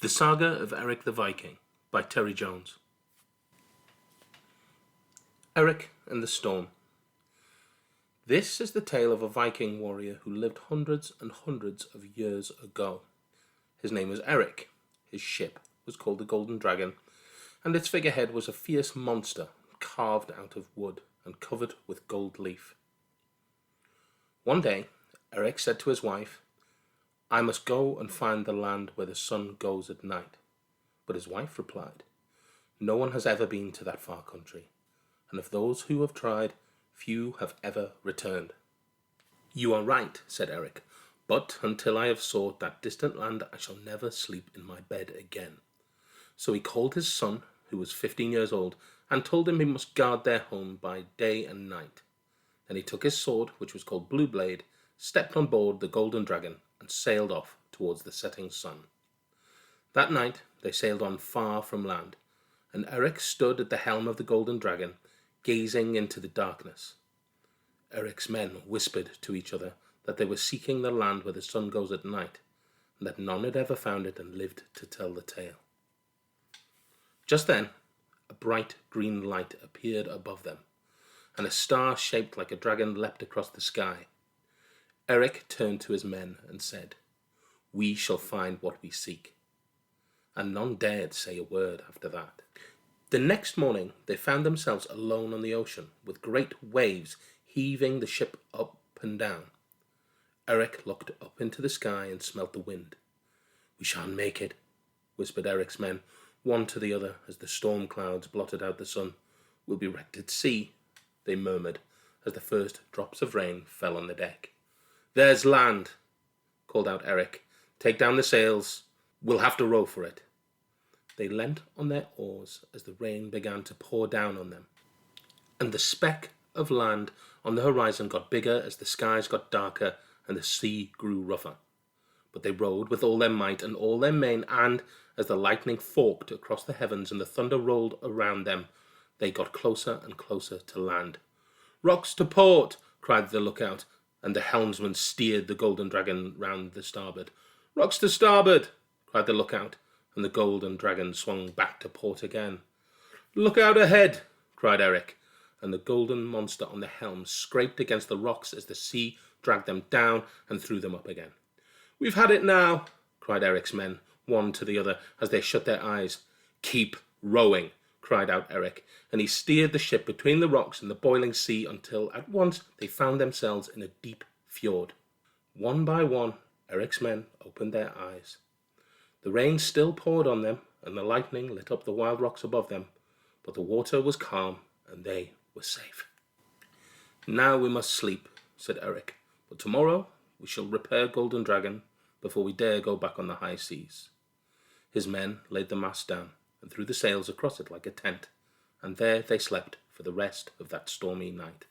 The Saga of Erik the Viking by Terry Jones. Erik and the Storm. This is the tale of a Viking warrior who lived hundreds and hundreds of years ago. His name was Erik. His ship was called the Golden Dragon, and its figurehead was a fierce monster carved out of wood and covered with gold leaf. One day, Erik said to his wife, "I must go and find the land where the sun goes at night." But his wife replied, "No one has ever been to that far country, and of those who have tried, few have ever returned." "You are right," said Erik, "but until I have sought that distant land, I shall never sleep in my bed again." So he called his son, who was 15 years old, and told him he must guard their home by day and night. Then he took his sword, which was called Blue Blade, stepped on board the Golden Dragon, and sailed off towards the setting sun. That night they sailed on far from land, and Erik stood at the helm of the Golden Dragon, gazing into the darkness. Erik's men whispered to each other that they were seeking the land where the sun goes at night, and that none had ever found it and lived to tell the tale. Just then, a bright green light appeared above them, and a star shaped like a dragon leapt across the sky. Erik turned to his men and said, "We shall find what we seek." And none dared say a word after that. The next morning they found themselves alone on the ocean, with great waves heaving the ship up and down. Erik looked up into the sky and smelt the wind. "We shan't make it," whispered Erik's men, one to the other, as the storm clouds blotted out the sun. "We'll be wrecked at sea," they murmured, as the first drops of rain fell on the deck. "There's land," called out Erik. "Take down the sails. We'll have to row for it." They leant on their oars as the rain began to pour down on them, and the speck of land on the horizon got bigger as the skies got darker and the sea grew rougher. But they rowed with all their might and all their main, and as the lightning forked across the heavens and the thunder rolled around them, they got closer and closer to land. "Rocks to port!" cried the lookout, and the helmsman steered the Golden Dragon round the starboard. "Rocks to starboard!" cried the lookout, and the Golden Dragon swung back to port again. "Look out ahead!" cried Erik, and the golden monster on the helm scraped against the rocks as the sea dragged them down and threw them up again. "We've had it now!" cried Erik's men, one to the other, as they shut their eyes. "Keep rowing!" cried out Erik, and he steered the ship between the rocks and the boiling sea until at once they found themselves in a deep fjord. One by one, Erik's men opened their eyes. The rain still poured on them, and the lightning lit up the wild rocks above them, but the water was calm, and they were safe. "Now we must sleep," said Erik, "but tomorrow we shall repair Golden Dragon before we dare go back on the high seas." His men laid the mast down and threw the sails across it like a tent, and there they slept for the rest of that stormy night.